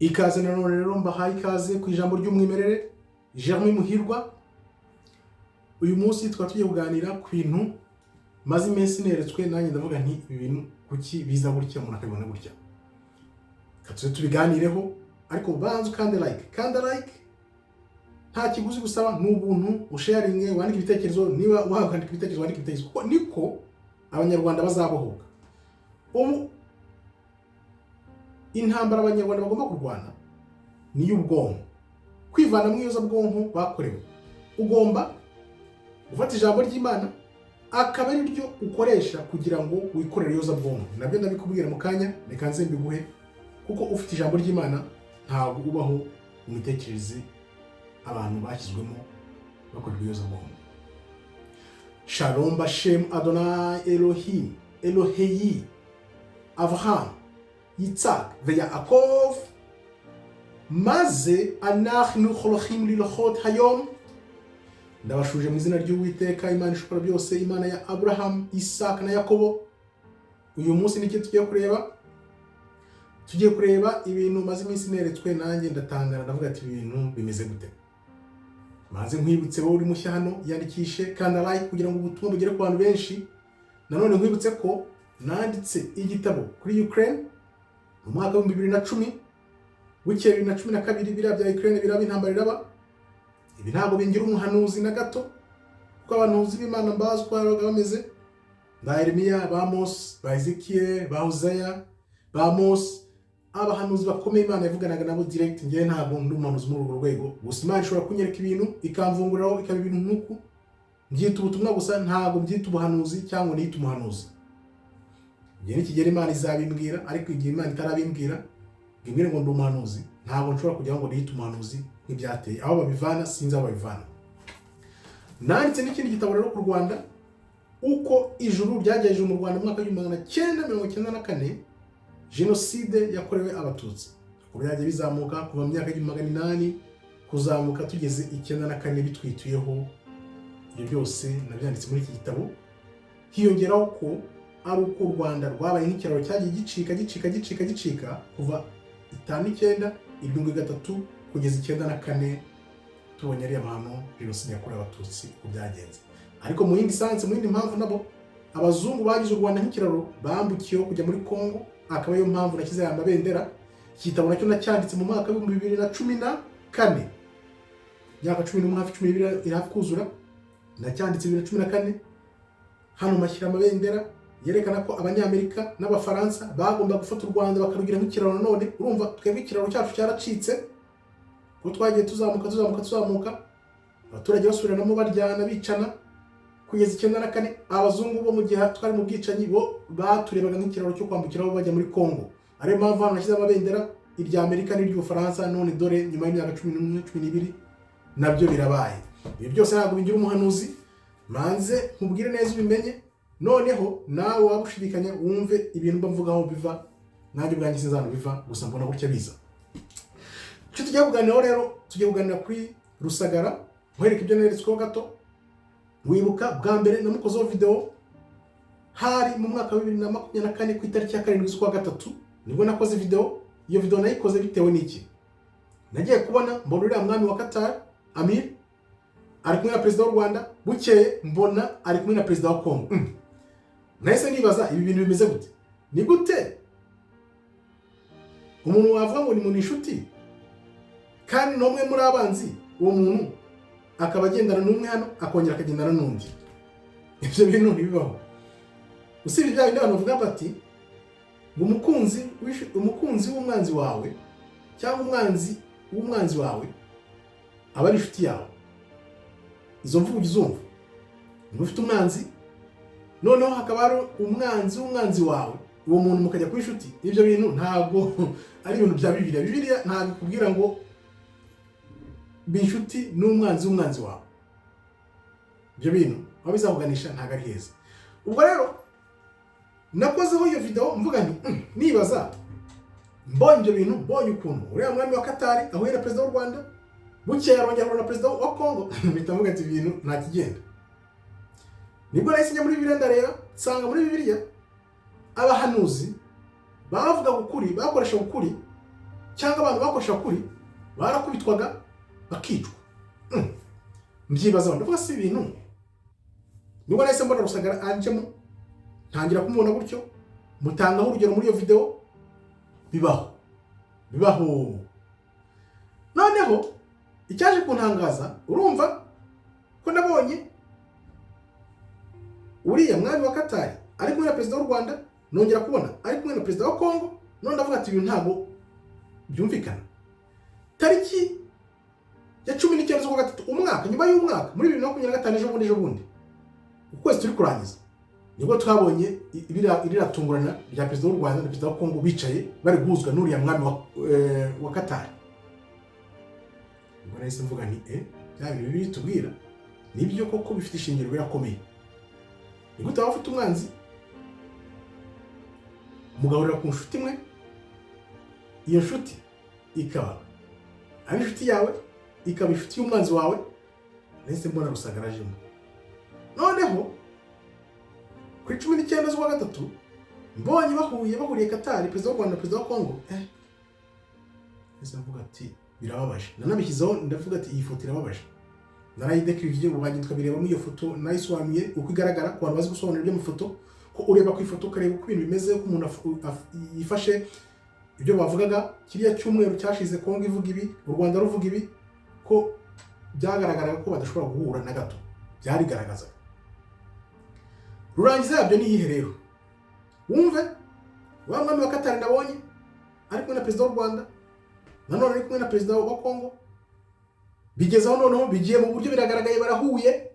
Ikaze nanone rero mbahaye ikaze ku ijambo ry'umwimerere Jeremy Muhirwa. Uyu munsi tukaba tugiye kuganira ku bintu maze iminsi neretswe, nanjye ndavuga nti ibi bintu kuki biza gutya umuntu akabibona gutya. Katuje tubiganireho, ariko banza ukande like nta kiguzi gusaba, ni ubuntu usharinge, wandike ibitekerezo, niba wandika ibitekerezo wandike ibitekerezo, kuko niko abanyarwanda bazabohoka. Ubu intambara abanyarwanda bagomba kurwana ni y'ubwonko, kwivana mu iyozabwonko bakorewe. Ugomba gufata ijambo ry'Imana akaba ari ryo ukoresha kugira ngo wikorere iyozabwonko. Nabyo ndabikubwira mu kanya, reka nze mbiguhe, kuko ufite ijambo ry'Imana ntabwo ubaho mu mitekerereze abantu bashyizwemo bakorera iyozabwonko. Shalom Bashem Adonai Elohim Eloheyi Avraham Yitzhak Veyaakov maze anachnu cholochim lilochot hayom. Ndabashuje mu izina ry'Uwiteka Imana ishobora byose, Imana ya Abraham, Isaac na Yakobo. Uyu munsi nicyo tugiye kureba ibintu maze iminsi neretswe, nanjye ndatangara ndavuga ati ibintu bimeze gute. Maze nkwibutse wowe uri mushya hano, yandikishe kanda like kugira ngo ubutumwa bugere ku bantu benshi. Nanone nkwibutse ko nanditse igitabo kuri Ukraine mu mwaka wa 2010, bukeye 2012 biriya bya Ukraine biraba intambara iraba. Ibi ntabwo bingira umuhanuzi na gato, kuko abahanuzi b'Imana mbazi ko bameze ba Yeremiya, ba Amos, ba Ezekiel, ba Hosea, ba Amos, abahanuzi bakomeye Imana yavuganaga nabo direct. Ngiye ntabwo ndi umuhanuzi muri urwo rwego, gusa Imana ishobora kunyereka ibintu ikamvunguriraho ikaba ibintu nk'uku. Mbyita ubutumwa gusa, ntabwo mbyita ubuhanuzi cyangwa niyita umuhanuzi. Igihe nikigera Imana izabimbwira, ariko igihe Imana itarabimbwira ngimbwire ngo ndi umuhanuzi, ntabwo nshobora kugira ngo niyite umuhanuzi nk'ibyateye. Aho babivana sinzi aho babivana. Nanditse n'ikindi gitabo rero ku Rwanda, uko ijuru ryagejeje mu Rwanda mu mwaka wa 1994, jenoside yakorewe abatutsi. Uko byagiye bizamuka kuva mu myaka 1800 kuzamuka tugeze 94 bitwituyeho. Ibyo byose nabyanditse muri iki gitabo. Hiyongeraho ko ari uko u Rwanda rwabaye nk'ikiraro cyagiye gicika kuva 59, 73 kugeza 94. Tubonye ari abantu jenoside yakorewe abatutsi uko byagenze. Ariko mu yindi sanse, mu yindi mpamvu, nabo abazungu bagize u Rwanda nk'ikiraro bambukiyeho kujya muri Kongo, akaba yo mpamvu nashyize aya mabendera. Igitabo nacyo nacyanditse mu mwaka wa 2014, myaka 11 hafi 12 irahafi kuzura. Nacyanditse 2014 hano mashyira amabendera yerekana ko Abanyamerika n'Abafaransa bagomba gufata u Rwanda bakarugira nk'ikiraro. None urumva twebwe ikiraro cyacu cyaracitse, ko twagiye tuzamuka, abaturage basubiranamo baryana bicana kugeza 94. Abazungu bo mu gihe twari mu bwicanyi bo baturebaga nk'ikiraro cyo kwambukiraho bajya muri Kongo. Ariyo mpamvu hano nashyize amabendera irya Amerika n'iry'Ubufaransa. None dore nyuma y'imyaka 11 12 nabyo birabaye. Ibi byose ntabwo bingira umuhanuzi, manze nkubwire neza ubimenye. Noneho nawe wabushidikanya wumve ibintu mba mvugaho biva, nanjye ubwanjye sinzano biva, gusa mbona gutya biza. Icyo tugiye kuganiraho rero, tugiye kuganira kuri Rusagara. Nkwereka ibyo neretsweho gato. Wibuka bwa mbere namukozeho video hari mu mwaka wa 2024 ku itariki ya 7 z'ukwa gatatu, nibwo nakoze video. Iyo video nayikoze bitewe n'iki? Nagiye kubona mbona uriya mwami wa Qatar Amir ari kumwe na perezida w'u Rwanda, bukeye mbona ari kumwe na perezida wa Kongo. Nahise nibaza ibi bintu bimeze gute? Ni gute umuntu wavuga ngo ni mu inshuti kandi nomwe muri abanzi, uwo muntu akaba agendana n'umwe hano akongera akagendana n'undi? Ibyo bintu ntibibaho. Usibye bya bindi abantu bavuga bati ngo umukunzi w'umwanzi wawe cyangwa umwanzi w'umwanzi wawe aba ari inshuti yawe. Izo mvugo uzumva, niba ufite umwanzi noneho hakaba ari umwanzi w'umwanzi wawe, uwo muntu mukajya kuba inshuti. Ibyo bintu ntabwo ari ibintu bya Bibiliya. Bibiliya ntabwo ikubwira ngo bi inshuti n'umwanzi w'umwanzi wawe. Ibyo bintu aho bizakuganisha ntabwo ari heza. Ubwo rero nakozeho iyo video mvuga nti nibaza, mbonye ibyo bintu, mbonye ukuntu uriya mwami wa Qatar ahuye na perezida w'u Rwanda, bukeye arongera na perezida wa Kongo, mpita mvuga ati ibintu nta kigenda. Nibwo nahise njya muri Bibiliya ndareba, nsanga muri Bibiliya abahanuzi bavuga ukuri, bakoresha ukuri cyangwa abantu bakosha kuri barakubitwaga bakicwa. Mbyibaza ndavuga si ibintu nubwo nahise mbona Rusagara anjemo ntangira kumubona gutyo mutangaho urugero muri iyo video bibaho. Noneho icyaje kuntangaza urumva ko nabonye uriya mwami wa Qatar ari kumwe na perezida w'u Rwanda, nongera kubona ari kumwe na perezida wa Congo, none ndavuga ati ibintu ntabwo byumvikana. Tariki ya 19 z'ukwa gatatu umwaka nyuma y'umwaka muri 2025 ejo bundi ukwezi turi kurangiza nibwo twabonye iriratungurana rya perezida w'u Rwanda na perezida wa Congo bicaye bari guhuzwa n'uriya mwami wa Qatar. Ubwo nahise mvuga nti bya bintu bibiri tubwira nibyo koko bifite ishingiro birakomeye. Ni gute waba ufite umwanzi mugaburira ku nshuti imwe, iyo nshuti ikaba ari inshuti yawe ikaba inshuti y'umwanzi wawe. Nahise mbona Rusagara ajemo. Noneho kuri 19 z'ukwa gatatu mbonye bahuriye Qatar, perezida w'u Rwanda na perezida wa Congo. Nahise mvuga ati birababaje. Nanabishyizeho ndavuga ati iyi foto irababaje. Narayidekirije ubanye tukabireba muri iyo foto, nayisobanuye uko igaragara ku bantu bazi gusobanura ibyo mu foto, ko ureba ku ifoto ukareba uko ibintu bimeze, ko umuntu yifashe ibyo bavugaga kiriya cyumweru cyashize Congo ivuga ibi, u Rwanda ruvuga ibi, ko byagaragaraga ko badashobora guhura na gato. Byarigaragaza. Rurangiza yabyo ni iyihe rero? Wumve wa mwami wa Qatar ndabonye ari kumwe na perezida w'u Rwanda, nanone ari kumwe na perezida wa Congo, bigezaho noneho bigiye mu buryo biragaragaye barahuye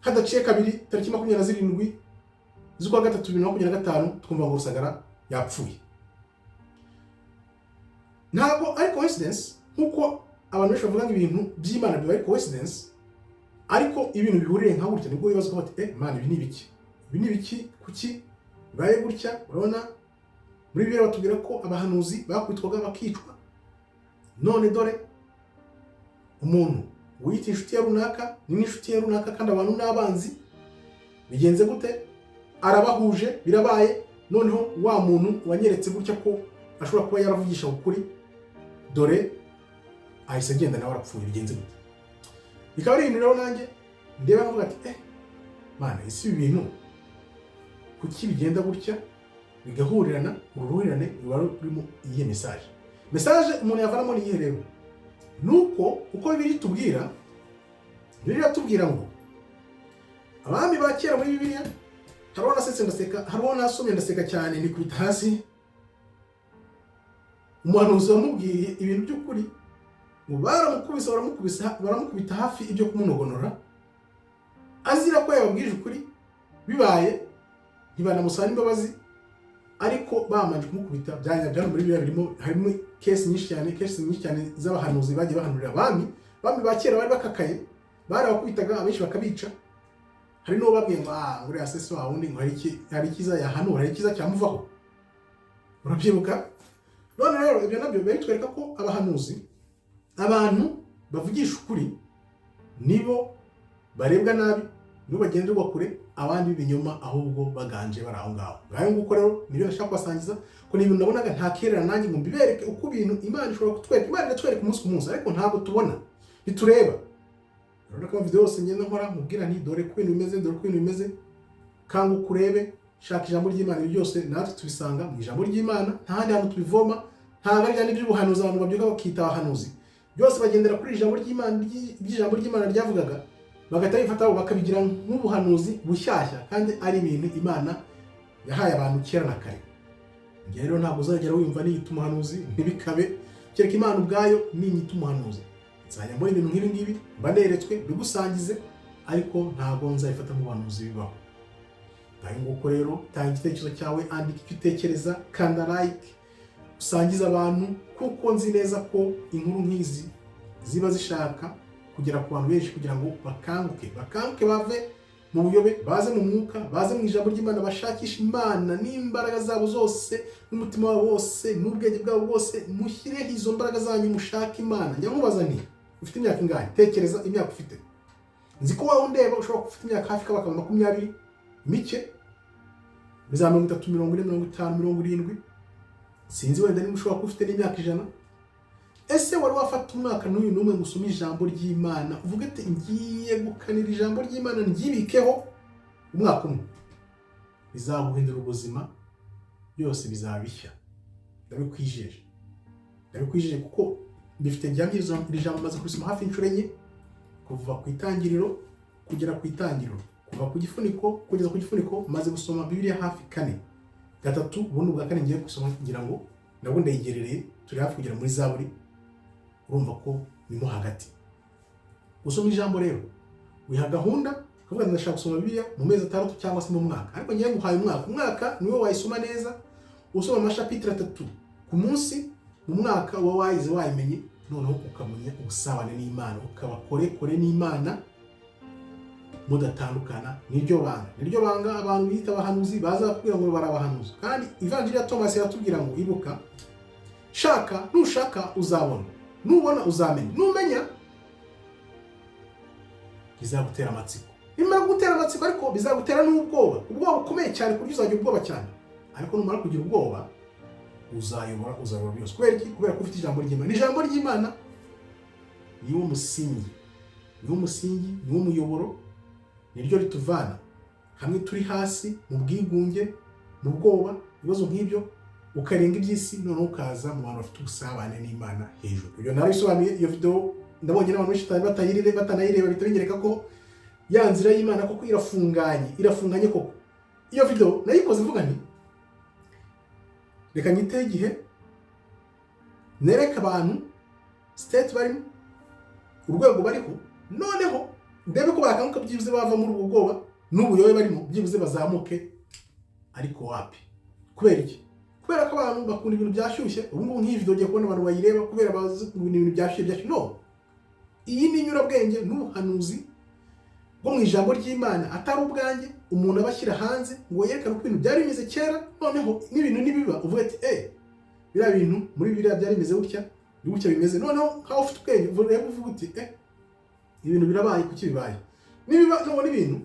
hadaciye kabiri tariki 27 z'ukwa gatatu 2025 twumva ngo Rusagara yapfuye. Ntabwo ari coincidence nkuko abantu benshi bavuga ibintu by'Imana biba ari coincidence, ariko ibintu bihuriye nka gutya nibwo bibazo ko bati Imana ibi ni ibiki kuki baye gutya. Urabona muri Bibiliya batubwira ko abahanuzi bakwitwaga bakicwa, none dore umuntu wiyita inshuti ya runaka ni n'inshuti ya runaka kandi abantu n'abanzi bigenze gute? Arabahuje birabaye. Noneho wa muntu wanyeretse gutya ko ashobora kuba yaravugisha ukuri, dore ahise agenda nawe arapfuye. Bigenze gute? Bikaba ari ibintu rero nanjye ndeba nkavuga ati Mana, isi ibintu kuki bigenda gutya bigahurirana, uruhurirane ruba rurimo iyihe message umuntu yavanamo ni iyihe rero? Nuko uko Bibiliya tubwira, Bibiliya tubwira ngo abami ba kera muri Bibiliya hariho nasetse ndaseka, hariho nasomye ndaseka cyane nikubita hasi. Umuhanuzi wamubwiye ibintu by'ukuri ngo baramukubita hafi ibyo kumunogonora, azira ko yababwije ukuri, bibaye ntibanamusaba imbabazi, ariko bamanje kumukubita byanya muri Bibiliya harimo kesi nyinshi cyane z'abahanuzi bagiye bahanurira abami ba kera bari bakakaye, barabakubitaga abenshi bakabica. Hari no babwiye ngo uri asese wa wundi ngo hari ikiza yahanura, hari ikiza cyamuvaho. Urabyibuka? None rero ibyo nabyo bitwereka ko abahanuzi, abantu bavugisha ukuri, nibo barebwa nabi, nibo bagenderwa kure, abandi b'ibinyoma ahubwo baganje bari aho ngaho. Ngaho nguko rero nibyo nashaka kubasangiza ko ni ibintu nabonaga ntakerera nanjye ngo mbibereke uko ibintu Imana ishobora kutwereka. Imana iratwereka umunsi ku munsi, ariko ntabwo tubona, bitureba. Rero ko video yose ngenda nkora mubwira nti dore ko ibintu bimeze, kanga ukurebe, shaka ijambo ry'Imana. Ibi byose natwe tubisanga mu ijambo ry'Imana, nta handi hantu tubivoma. Ntabwo ari byandi by'ubuhanuzi abantu babyuka bakita abahanuzi, byose bagendera kuri ijambo ry'Imana ryavugaga, bagahita bifata bakabigira nk'ubuhanuzi bushyashya, kandi ari ibintu Imana yahaye abantu kera na kare. Ngiye rero ntabwo uzagera wumva niyita umuhanuzi ntibikabe, kereka Imana ubwayo ninyita umuhanuzi. Nzajya mbona ibintu nk'ibi ngibi mbaneretswe bigusangize, ariko ntabwo nzayifata nk'ubuhanuzi bibaho. Ngaho nguko rero tanga igitekerezo cyawe, andika icyo utekereza, kanda like, usangiza abantu, kuko nzi neza ko inkuru nk'izi ziba zishaka kugera ku bantu benshi kugira ngo bakanguke bave mu buyobe, baze mu mwuka, baze mu ijambo ry'Imana, bashakisha Imana n'imbaraga zabo zose, n'umutima wabo wose, n'ubwenge bwabo bwose. Mushyireho izo mbaraga zanyu, mushake Imana. Njya nkubaza nti ufite imyaka ingahe? Tekereza imyaka ufite. Nzi ko wawe ndeba ushobora ufite imyaka hafi kaba 20 mike, biza 30, 40, 50, 70. sinzi wenda niba ushobora kuba ufite n'imyaka 100. Ese wari wafata umwaka n'uyu n'umwe ngo usome ijambo ry'Imana uvuge ati ngiye gukanira ijambo ry'Imana ndyibikeho umwaka umwe? Bizaguhindura ubuzima, byose bizabishya. Ndabikwijeje kuko bifite byambiriza iri jambo maze kurisoma hafi inshuro enye, kuva ku itangiriro kugera ku itangiriro, kuva ku gifuniko kugeza ku gifuniko maze gusoma Bibiliya hafi 4 gatatu, ubundi bwa 4 ngiye gusoma kugira ngo nabwo ndayigerereye, turi hafi kugera muri Zaburi. Urumva ko nimo hagati usoma ijambo rero wiha gahunda kuvuga ndashaka gusoma Bibiliya mu mezi 6 cyangwa se mu mwaka, ariko ngiye guhaye umwaka niwe wayisoma neza, usoma amashapitire 3 ku munsi, mu mwaka wa wayize wayimenye, noneho ukamenya ubusabane n'Imana, ukaba kore n'Imana mudatandukana. Niryo banga abantu bita abahanuzi baza kubwira ngo barabahanuzi. Kandi Evangelii ya Thomas yatubwira ngo ibuka, shaka, nushaka uzabona, nubona uzamenya, numenya bizagutera amatsiko. Nimara gutera amatsiko ariko bizagutera n'ubwoba, ubwoba bukomeye cyane kuryo uzagira ubwoba cyane. Ariko numara kugira ubwoba uzayobora byose. Kubera iki? Kubera ko ufite ijambo ry'Imana. Ijambo ry'Imana niwo musingi, niwo muyoboro, niryo rituvana hamwe turi hasi mu bwigunge, mu bwoba, ibibazo nk'ibyo, ukarenga iby'isi, noneho ukaza mu bantu bafite ubusabane n'Imana hejuru. Ibyo narabisobanuye, iyo video ndabonye n'abantu benshi batanayireba bitabinyereka ko ya nzira y'Imana koko irafunganye koko. Iyo video nayikoze mvuga nti reka nyite igihe nereka abantu state barimo, urwego bariho, noneho ndebe ko bakanguka byibuze bava muri ubwo bwoba n'ubuyobe barimo, byibuze bazamuke. Ariko wapi? Kubera iki? Kubera ko abantu bakunda ibintu byashyushye. Ubu ngubu nk'iyi video ugiye kubona abantu bayireba kubera bazi ibintu byashyushye. No, iyi ni inyurabwenge n'ubuhanuzi bwo mu ijambo ry'Imana, atari ubwanjye umuntu abashyira hanze ngo yerekane uko ibintu byari bimeze kera, noneho n'ibintu nibiba uvuga ati biriya bintu muri biriya byari bimeze gutya bimeze, noneho nkaho ufite ubwenge uvuga uti ibintu birabaye, kuki bibaye? Nibiba none ibintu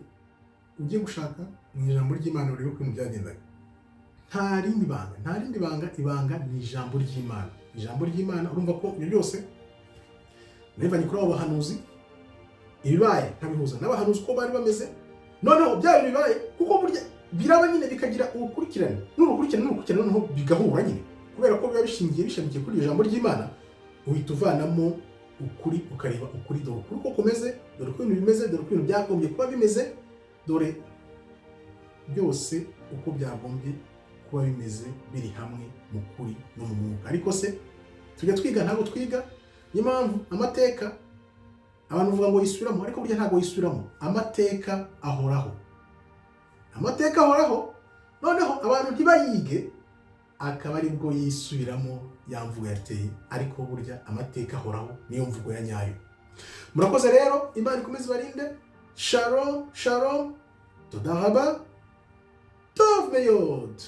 ugiye gushaka mu ijambo ry'Imana urebe uko ibintu byagendaga. Nta rindi banga, ibanga ni ijambo ry'Imana. Ijambo ry'Imana urumva ko ibyo byose nivanye kuri abo bahanuzi, ibibaye nkabihuza n'abahanuzi uko bari bameze, noneho byari bibaye kuko burya biraba nyine bikagira urukurikirane noneho bigahura nyine, kubera ko biba bishamikiye kuri iryo jambo ry'Imana. Uhita uvanamo ukuri, ukareba ukuri, dore ukuri uko kumeze, dore uko ibintu bimeze, dore uko ibintu byagombye kuba bimeze, dore byose uko byagombye kuba bimeze biri hamwe mu kuri no mu mwuka. Ariko se tujya twiga ntabwo twiga. Niyo mpamvu amateka abantu bavuga ngo yisubiramo, ariko burya ntabwo yisubiramo. Amateka ahoraho, noneho abantu ntibayige, akaba ari bwo yisubiramo ya mvugo yateye. Ariko burya amateka ahoraho, niyo mvugo ya nyayo. Murakoze rero, Imana ikomeze barinde. Shalom, toda raba, tov meyod.